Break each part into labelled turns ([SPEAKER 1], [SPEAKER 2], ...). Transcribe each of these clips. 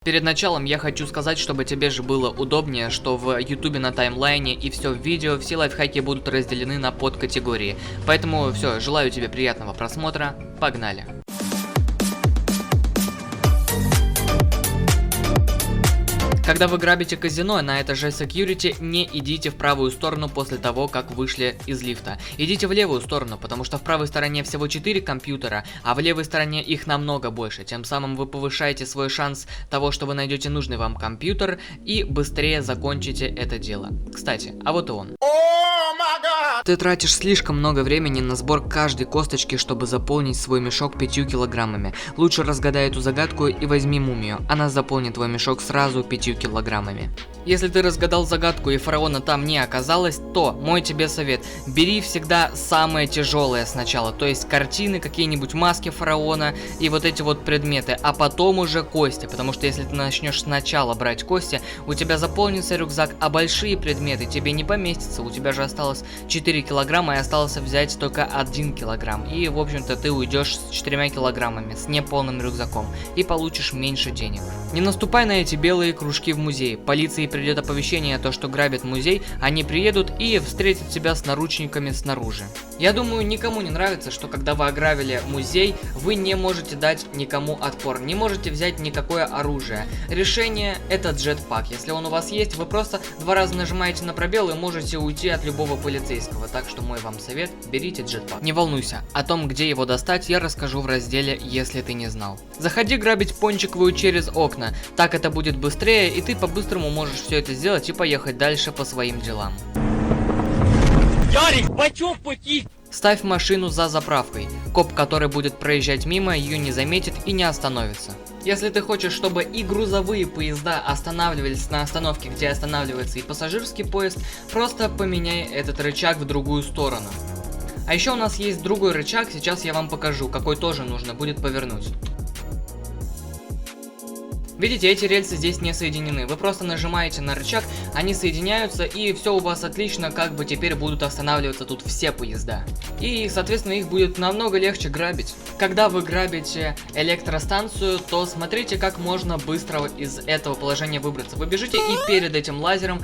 [SPEAKER 1] Перед началом я хочу сказать, чтобы тебе же было удобнее, что в YouTube на таймлайне и все в видео, все лайфхаки будут разделены на подкатегории. Поэтому все, желаю тебе приятного просмотра, погнали! Когда вы грабите казино на этаже security, не идите в правую сторону после того, как вышли из лифта. Идите в левую сторону, потому что в правой стороне всего 4 компьютера, а в левой стороне их намного больше. Тем самым вы повышаете свой шанс того, что вы найдете нужный вам компьютер и быстрее закончите это дело. Кстати, а вот и он. Ты тратишь слишком много времени на сбор каждой косточки, чтобы заполнить свой мешок 5 килограммами. Лучше разгадай эту загадку и возьми мумию. Она заполнит твой мешок сразу 5 килограммами. Если ты разгадал загадку и фараона там не оказалось, то мой тебе совет: бери всегда самое тяжелое сначала, то есть картины, какие-нибудь маски фараона и вот эти вот предметы, а потом уже кости, потому что если ты начнешь сначала брать кости, у тебя заполнится рюкзак, а большие предметы тебе не поместятся, у тебя же осталось 4 килограмма и осталось взять только 1 килограмм, и в общем-то ты уйдешь с 4 килограммами, с неполным рюкзаком, и получишь меньше денег. Не наступай на эти белые кружки в музее, полиции придет оповещение, то что грабят музей, они приедут и встретят тебя с наручниками снаружи. Я думаю, никому не нравится, что когда вы ограбили музей, вы не можете дать никому отпор, не можете взять никакое оружие. Решение — это джетпак. Если он у вас есть, вы просто 2 раза нажимаете на пробел и можете уйти от любого полицейского. Так что мой вам совет: берите джетпак. Не волнуйся, о том, где его достать, я расскажу в разделе «Если ты не знал». Заходи грабить пончиковую через окна, так это будет быстрее, и ты по-быстрому можешь все это сделать и поехать дальше по своим делам.
[SPEAKER 2] Ярик, бачок пути!
[SPEAKER 1] Ставь машину за заправкой. Коп, который будет проезжать мимо, ее не заметит и не остановится. Если ты хочешь, чтобы и грузовые поезда останавливались на остановке, где останавливается и пассажирский поезд, просто поменяй этот рычаг в другую сторону. А еще у нас есть другой рычаг, сейчас я вам покажу, какой тоже нужно будет повернуть. Видите, эти рельсы здесь не соединены. Вы просто нажимаете на рычаг, они соединяются, и все у вас отлично, как бы теперь будут останавливаться тут все поезда. И, соответственно, их будет намного легче грабить. Когда вы грабите электростанцию, то смотрите, как можно быстро из этого положения выбраться. Вы бежите и перед этим лазером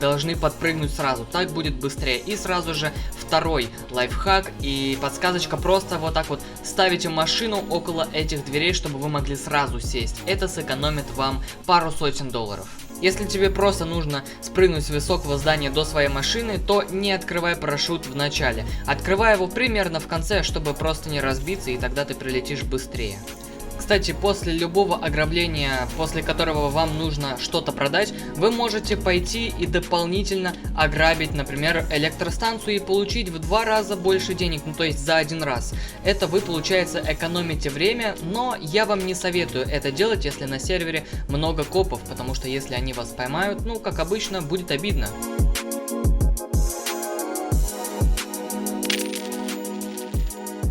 [SPEAKER 1] должны подпрыгнуть сразу. Так будет быстрее. И сразу же второй лайфхак и подсказочка: просто вот так вот ставите машину около этих дверей, чтобы вы могли сразу сесть. Это сэкономит вам пару сотен долларов. Если тебе просто нужно спрыгнуть с высокого здания до своей машины, то не открывай парашют в начале. Открывай его примерно в конце, чтобы просто не разбиться, и тогда ты прилетишь быстрее. Кстати, после любого ограбления, после которого вам нужно что-то продать, вы можете пойти и дополнительно ограбить, например, электростанцию и получить в 2 раза больше денег, ну то есть за 1 раз. Это вы, получается, экономите время, но я вам не советую это делать, если на сервере много копов, потому что если они вас поймают, ну как обычно, будет обидно.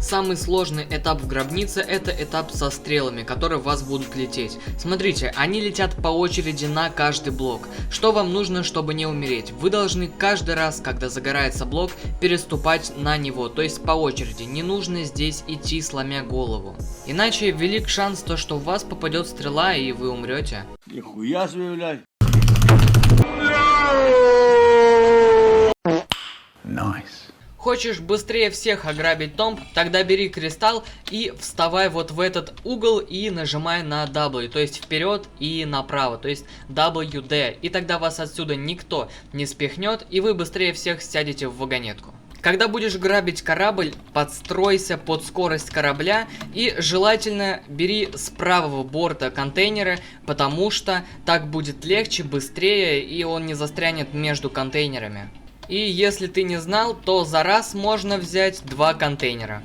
[SPEAKER 1] Самый сложный этап в гробнице — это этап со стрелами, которые в вас будут лететь. Смотрите, они летят по очереди на каждый блок. Что вам нужно, чтобы не умереть? Вы должны каждый раз, когда загорается блок, переступать на него, то есть по очереди. Не нужно здесь идти сломя голову. Иначе велик шанс, то, что в вас попадет стрела и вы умрете.
[SPEAKER 2] Нихуя себе, блядь.
[SPEAKER 3] Nice.
[SPEAKER 1] Хочешь быстрее всех ограбить томб? Тогда бери кристалл и вставай вот в этот угол и нажимай на W, то есть вперед и направо, то есть WD. И тогда вас отсюда никто не спихнет, и вы быстрее всех сядете в вагонетку. Когда будешь грабить корабль, подстройся под скорость корабля и желательно бери с правого борта контейнеры, потому что так будет легче, быстрее, и он не застрянет между контейнерами. И если ты не знал, то за раз можно взять 2 контейнера.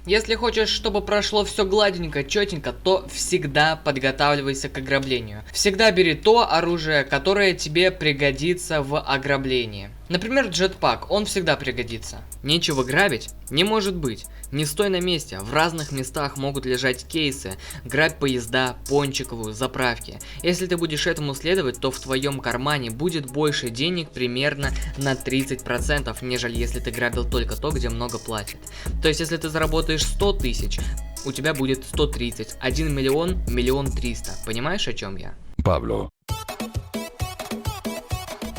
[SPEAKER 1] Если хочешь, чтобы прошло все гладенько, четенько, то всегда подготавливайся к ограблению. Всегда бери то оружие, которое тебе пригодится в ограблении. Например, джетпак, он всегда пригодится. Нечего грабить? Не может быть. Не стой на месте, в разных местах могут лежать кейсы, грабь поезда, пончиковую, заправки. Если ты будешь этому следовать, то в твоем кармане будет больше денег примерно на 30%, нежели если ты грабил только то, где много платят. То есть, если ты заработаешь 100 тысяч, у тебя будет 130, 1 миллион, 1 300 000. Понимаешь, о чем я?
[SPEAKER 3] Пабло.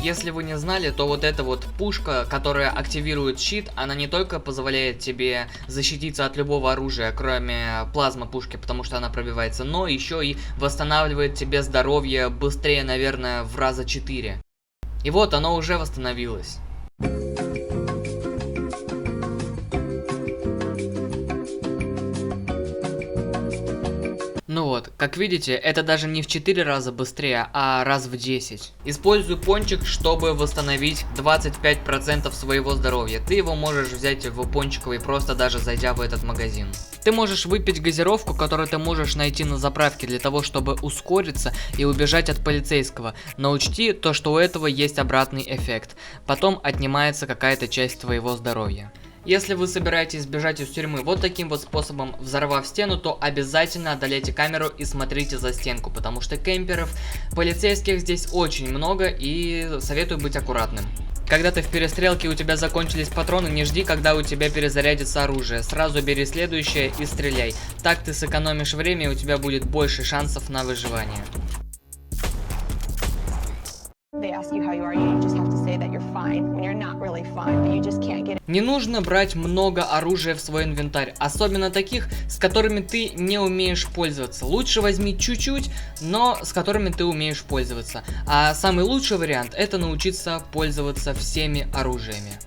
[SPEAKER 1] Если вы не знали, то вот эта вот пушка, которая активирует щит, она не только позволяет тебе защититься от любого оружия, кроме плазма-пушки, потому что она пробивается, но еще и восстанавливает тебе здоровье быстрее, наверное, в раза 4. И вот оно уже восстановилось. Ну вот, как видите, это даже не в 4 раза быстрее, а раз в 10. Используй пончик, чтобы восстановить 25% своего здоровья. Ты его можешь взять в пончиковый, просто даже зайдя в этот магазин. Ты можешь выпить газировку, которую ты можешь найти на заправке для того, чтобы ускориться и убежать от полицейского. Но учти то, что у этого есть обратный эффект. Потом отнимается какая-то часть твоего здоровья. Если вы собираетесь бежать из тюрьмы вот таким вот способом, взорвав стену, то обязательно одолейте камеру и смотрите за стенку, потому что кемперов, полицейских здесь очень много, и советую быть аккуратным. Когда ты в перестрелке, у тебя закончились патроны, не жди, когда у тебя перезарядится оружие. Сразу бери следующее и стреляй. Так ты сэкономишь время, и у тебя будет больше шансов на выживание. Не нужно брать много оружия в свой инвентарь, особенно таких, с которыми ты не умеешь пользоваться. Лучше возьми чуть-чуть, но с которыми ты умеешь пользоваться. А самый лучший вариант — это научиться пользоваться всеми оружиями.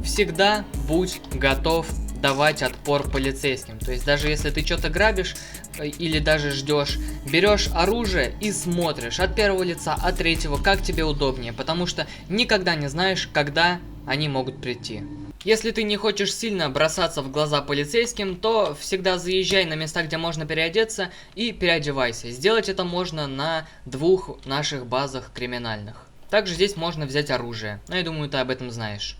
[SPEAKER 1] Всегда будь готов давать отпор полицейским. То есть даже если ты что-то грабишь или даже ждешь, берешь оружие и смотришь от первого лица, от третьего, как тебе удобнее, потому что никогда не знаешь, когда они могут прийти. Если ты не хочешь сильно бросаться в глаза полицейским, то всегда заезжай на места, где можно переодеться, и переодевайся. Сделать это можно на 2 наших базах криминальных. Также здесь можно взять оружие, но я думаю, ты об этом знаешь.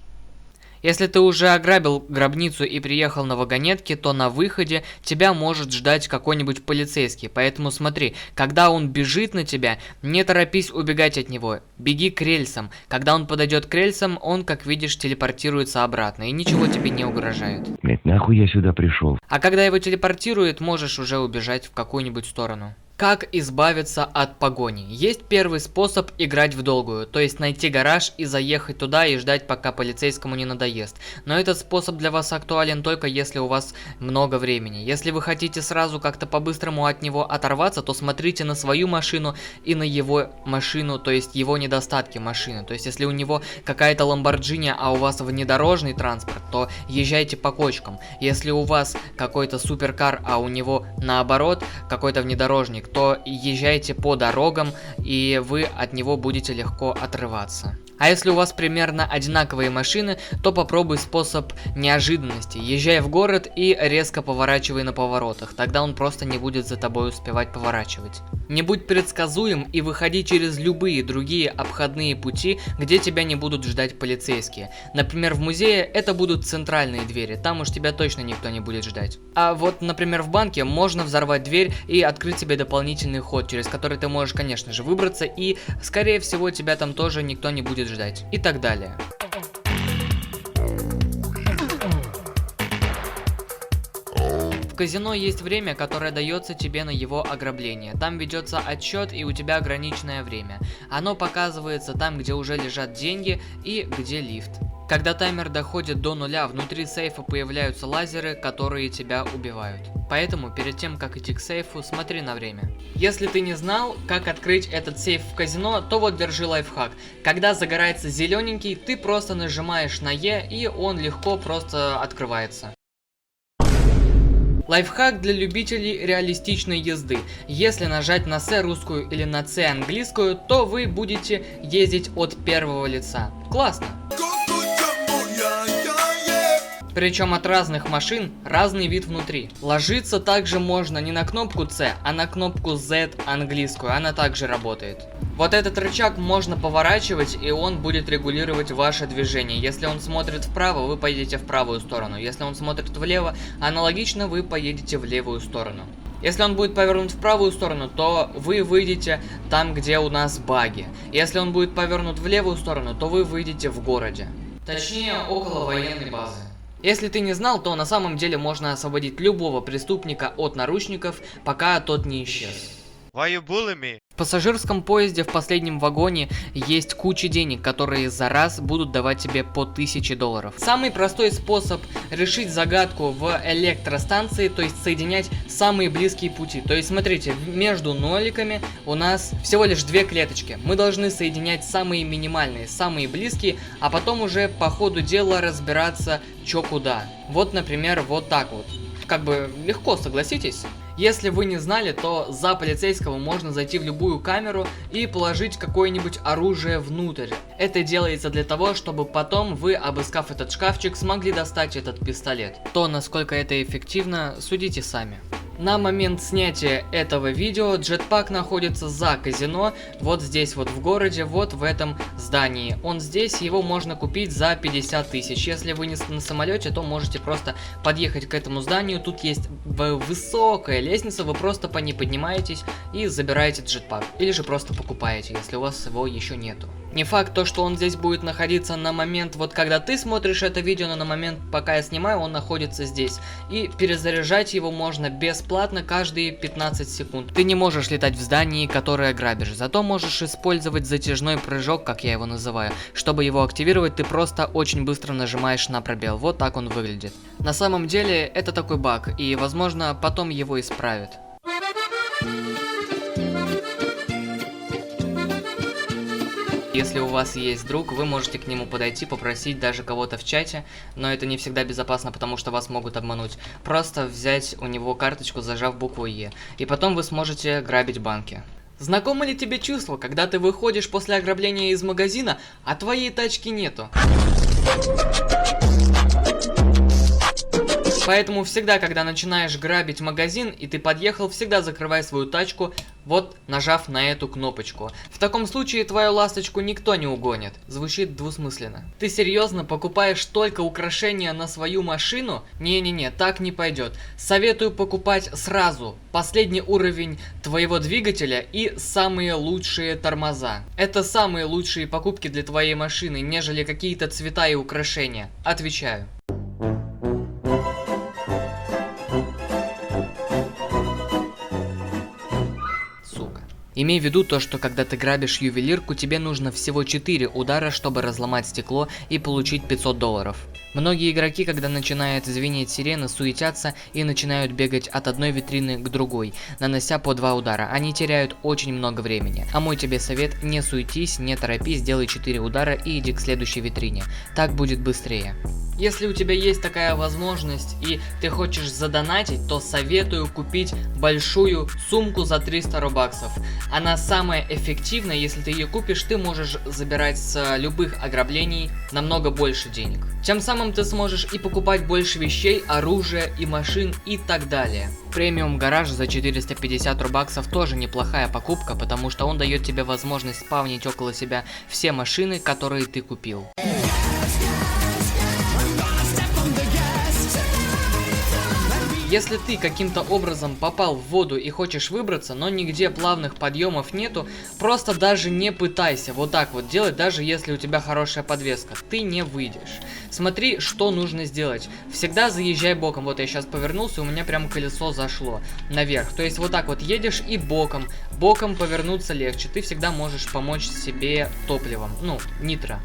[SPEAKER 1] Если ты уже ограбил гробницу и приехал на вагонетке, то на выходе тебя может ждать какой-нибудь полицейский. Поэтому смотри, когда он бежит на тебя, не торопись убегать от него. Беги к рельсам. Когда он подойдет к рельсам, он, как видишь, телепортируется обратно и ничего тебе не угрожает.
[SPEAKER 3] Блять, нахуй я сюда пришел?
[SPEAKER 1] А когда его телепортирует, можешь уже убежать в какую-нибудь сторону. Как избавиться от погони? Есть первый способ играть в долгую, то есть найти гараж и заехать туда и ждать, пока полицейскому не надоест. Но этот способ для вас актуален только если у вас много времени. Если вы хотите сразу как-то по-быстрому от него оторваться, то смотрите на свою машину и на его машину, то есть его недостатки машины. То есть если у него какая-то Lamborghini, а у вас внедорожный транспорт, то езжайте по кочкам. Если у вас какой-то суперкар, а у него наоборот какой-то внедорожник, то езжайте по дорогам, и вы от него будете легко отрываться. А если у вас примерно одинаковые машины, то попробуй способ неожиданности. Езжай в город и резко поворачивай на поворотах, тогда он просто не будет за тобой успевать поворачивать. Не будь предсказуем и выходи через любые другие обходные пути, где тебя не будут ждать полицейские. Например, в музее это будут центральные двери, там уж тебя точно никто не будет ждать. А вот, например, в банке можно взорвать дверь и открыть себе дополнительный ход, через который ты можешь, конечно же, выбраться, и, скорее всего, тебя там тоже никто не будет ждать. И так далее. В казино есть время, которое дается тебе на его ограбление. Там ведется отсчет, и у тебя ограниченное время. Оно показывается там, где уже лежат деньги и где лифт. Когда таймер доходит до 0, внутри сейфа появляются лазеры, которые тебя убивают. Поэтому перед тем, как идти к сейфу, смотри на время. Если ты не знал, как открыть этот сейф в казино, то вот держи лайфхак. Когда загорается зелененький, ты просто нажимаешь на Е, и он легко просто открывается. Лайфхак для любителей реалистичной езды. Если нажать на С русскую или на С английскую, то вы будете ездить от первого лица. Классно! Причем от разных машин разный вид внутри. Ложиться также можно не на кнопку C, а на кнопку Z английскую, она также работает. Вот этот рычаг можно поворачивать, и он будет регулировать ваше движение. Если он смотрит вправо, вы поедете в правую сторону. Если он смотрит влево, аналогично вы поедете в левую сторону. Если он будет повернут в правую сторону, то вы выйдете там, где у нас баги. Если он будет повернут в левую сторону, то вы выйдете в городе. Точнее, около военной базы. Если ты не знал, то на самом деле можно освободить любого преступника от наручников, пока тот не исчез.
[SPEAKER 4] Why you bullying me?
[SPEAKER 1] В пассажирском поезде в последнем вагоне есть куча денег, которые за раз будут давать тебе по $1000. Самый простой способ решить загадку в электростанции, то есть соединять самые близкие пути. То есть смотрите, между ноликами у нас всего лишь 2 клеточки. Мы должны соединять самые минимальные, самые близкие, а потом уже по ходу дела разбираться, чё куда. Вот, например, вот так вот. Как бы легко, согласитесь? Если вы не знали, то за полицейского можно зайти в любую камеру и положить какое-нибудь оружие внутрь. Это делается для того, чтобы потом вы, обыскав этот шкафчик, смогли достать этот пистолет. То, насколько это эффективно, судите сами. На момент снятия этого видео джетпак находится за казино, вот здесь вот в городе, вот в этом здании. Он здесь, его можно купить за 50 тысяч. Если вы не на самолете, то можете просто подъехать к этому зданию. Тут есть высокая лестница, вы просто по ней поднимаетесь и забираете джетпак. Или же просто покупаете, если у вас его еще нету. Не факт то, что он здесь будет находиться на момент, вот когда ты смотришь это видео, но на момент, пока я снимаю, он находится здесь. И перезаряжать его можно бесплатно каждые 15 секунд. Ты не можешь летать в здании, которое грабишь, зато можешь использовать затяжной прыжок, как я его называю. Чтобы его активировать, ты просто очень быстро нажимаешь на пробел. Вот так он выглядит. На самом деле, это такой баг, и возможно, потом его исправят. Если у вас есть друг, вы можете к нему подойти, попросить даже кого-то в чате, но это не всегда безопасно, потому что вас могут обмануть. Просто взять у него карточку, зажав букву Е, и потом вы сможете грабить банки. Знакомо ли тебе чувство, когда ты выходишь после ограбления из магазина, а твоей тачки нету? Поэтому всегда, когда начинаешь грабить магазин и ты подъехал, всегда закрывай свою тачку, вот нажав на эту кнопочку. В таком случае твою ласточку никто не угонит. Звучит двусмысленно. Ты серьезно покупаешь только украшения на свою машину? Не-не-не, так не пойдет. Советую покупать сразу последний уровень твоего двигателя и самые лучшие тормоза. Это самые лучшие покупки для твоей машины, нежели какие-то цвета и украшения. Отвечаю. Имей в виду то, что когда ты грабишь ювелирку, тебе нужно всего 4 удара, чтобы разломать стекло и получить $500. Многие игроки, когда начинает звенеть сирена, суетятся и начинают бегать от одной витрины к другой, нанося по 2 удара. Они теряют очень много времени. А мой тебе совет: не суетись, не торопись, делай 4 удара и иди к следующей витрине. Так будет быстрее. Если у тебя есть такая возможность и ты хочешь задонатить, то советую купить большую сумку за 300 робаксов. Она самая эффективная, если ты ее купишь, ты можешь забирать с любых ограблений намного больше денег. Тем самым ты сможешь и покупать больше вещей, оружия и машин и так далее. Премиум гараж за 450 робаксов тоже неплохая покупка, потому что он дает тебе возможность спавнить около себя все машины, которые ты купил. Если ты каким-то образом попал в воду и хочешь выбраться, но нигде плавных подъемов нету, просто даже не пытайся вот так вот делать, даже если у тебя хорошая подвеска, ты не выйдешь. Смотри, что нужно сделать. Всегда заезжай боком. Вот я сейчас повернулся, у меня прям колесо зашло наверх. То есть вот так вот едешь и боком. Боком повернуться легче. Ты всегда можешь помочь себе топливом. Ну, нитро.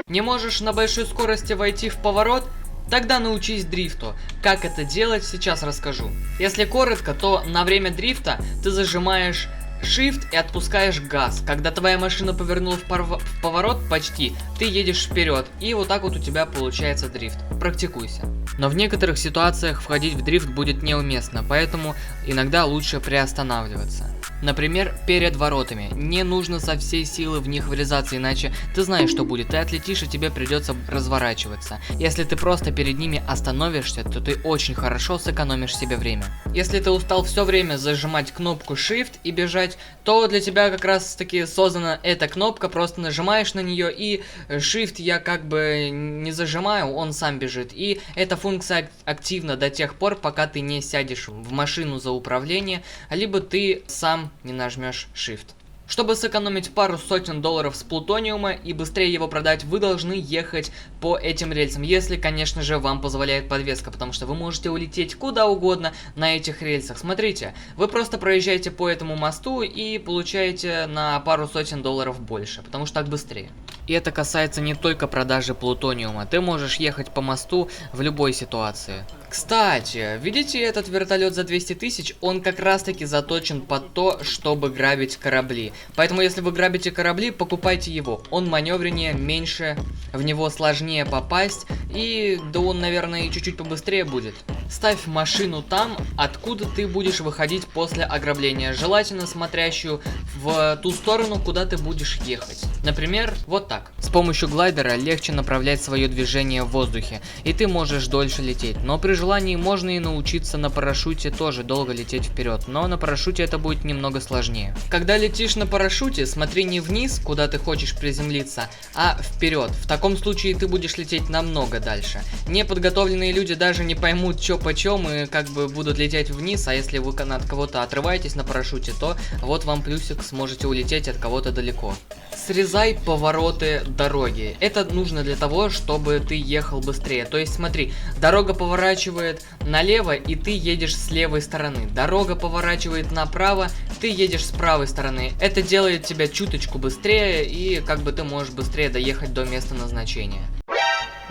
[SPEAKER 1] Не можешь на большой скорости войти в поворот? Тогда научись дрифту. Как это делать, сейчас расскажу. Если коротко, то на время дрифта ты зажимаешь Shift и отпускаешь газ. Когда твоя машина повернула в поворот почти, ты едешь вперед. И вот так вот у тебя получается дрифт. практикуйся. Но в некоторых ситуациях входить в дрифт будет неуместно, поэтому иногда лучше приостанавливаться. Например, перед воротами. Не нужно со всей силы в них врезаться, иначе ты знаешь, что будет. Ты отлетишь, и тебе придется разворачиваться. Если ты просто перед ними остановишься, то ты очень хорошо сэкономишь себе время. Если ты устал все время зажимать кнопку Shift и бежать, то для тебя как раз таки создана эта кнопка, просто нажимаешь на нее, и Shift я как бы не зажимаю, он сам бежит. И эта функция активна до тех пор, пока ты не сядешь в машину за управление, либо ты сам не нажмешь Shift. Чтобы сэкономить пару сотен долларов с плутониума и быстрее его продать, вы должны ехать по этим рельсам, если, конечно же, вам позволяет подвеска, потому что вы можете улететь куда угодно на этих рельсах. Смотрите, вы просто проезжаете по этому мосту и получаете на пару сотен долларов больше, потому что так быстрее. И это касается не только продажи плутониума, ты можешь ехать по мосту в любой ситуации. Кстати, видите этот вертолет за 200 тысяч? Он как раз таки заточен под то, чтобы грабить корабли. Поэтому если вы грабите корабли, покупайте его. Он маневреннее, меньше, в него сложнее попасть, и да он, наверное, и чуть-чуть побыстрее будет. Ставь машину там, откуда ты будешь выходить после ограбления, желательно смотрящую в ту сторону, куда ты будешь ехать. Например, вот так. С помощью глайдера легче направлять свое движение в воздухе, и ты можешь дольше лететь. Но при желании можно и научиться на парашюте тоже долго лететь вперед, но на парашюте это будет немного сложнее. Когда летишь на парашюте, смотри не вниз, куда ты хочешь приземлиться, а вперед. В таком случае ты будешь лететь намного дальше. Неподготовленные люди даже не поймут, что почем, и как бы будут лететь вниз, а если вы от кого-то отрываетесь на парашюте, то вот вам плюсик, сможете улететь от кого-то далеко. Срезай повороты дороги. Это нужно для того, чтобы ты ехал быстрее. То есть смотри, дорога поворачивает налево, и ты едешь с левой стороны. Дорога поворачивает направо, ты едешь с правой стороны. Это делает тебя чуточку быстрее, и как бы ты можешь быстрее доехать до места назначения.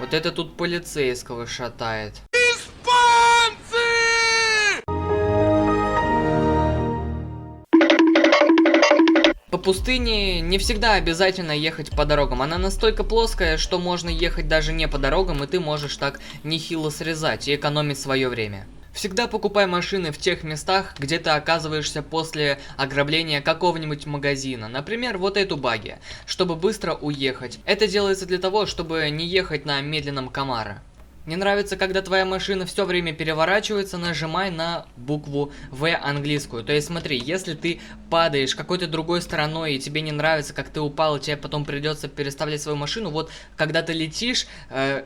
[SPEAKER 1] Вот это тут полицейского шатает. По пустыне не всегда обязательно ехать по дорогам. Она настолько плоская, что можно ехать даже не по дорогам, и ты можешь так нехило срезать и экономить свое время. Всегда покупай машины в тех местах, где ты оказываешься после ограбления какого-нибудь магазина. Например, вот эту багги, чтобы быстро уехать. Это делается для того, чтобы не ехать на медленном Камаро. Не нравится, когда твоя машина все время переворачивается, нажимай на букву В английскую. То есть смотри, если ты падаешь какой-то другой стороной и тебе не нравится, как ты упал, и тебе потом придется переставлять свою машину, вот когда ты летишь,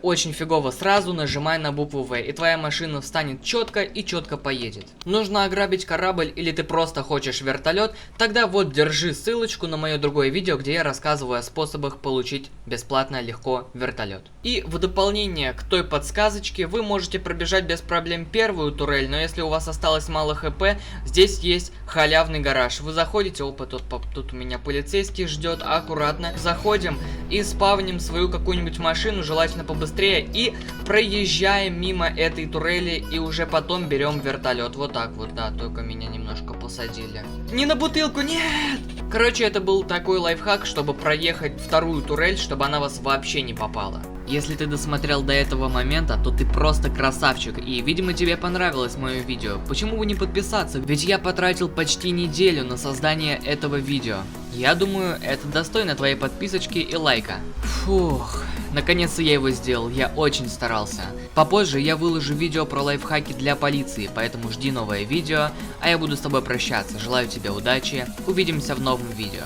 [SPEAKER 1] очень фигово, сразу нажимай на букву В, и твоя машина встанет четко и четко поедет. Нужно ограбить корабль или ты просто хочешь вертолет, тогда вот держи ссылочку на мое другое видео, где я рассказываю о способах получить бесплатно легко вертолет. И в дополнение к той подсказочке вы можете пробежать без проблем первую турель, но если у вас осталось мало хп, здесь есть халявный гараж. Вы заходите, опа, тут у меня полицейский ждет, аккуратно. Заходим и спавним свою какую-нибудь машину, желательно побыстрее, и проезжаем мимо этой турели, и уже потом берем вертолет. Вот так вот, да, только меня немножко посадили. Не на бутылку, нет! Короче, это был такой лайфхак, чтобы проехать вторую турель, чтобы она вас вообще не попала. Если ты досмотрел до этого момента, то ты просто красавчик, и, видимо, тебе понравилось мое видео. Почему бы не подписаться? Ведь я потратил почти неделю на создание этого видео. Я думаю, это достойно твоей подписочки и лайка. Фух, наконец-то я его сделал, я очень старался. Попозже я выложу видео про лайфхаки для полиции, поэтому жди новое видео, а я буду с тобой прощаться. Желаю тебе удачи, увидимся в новом видео.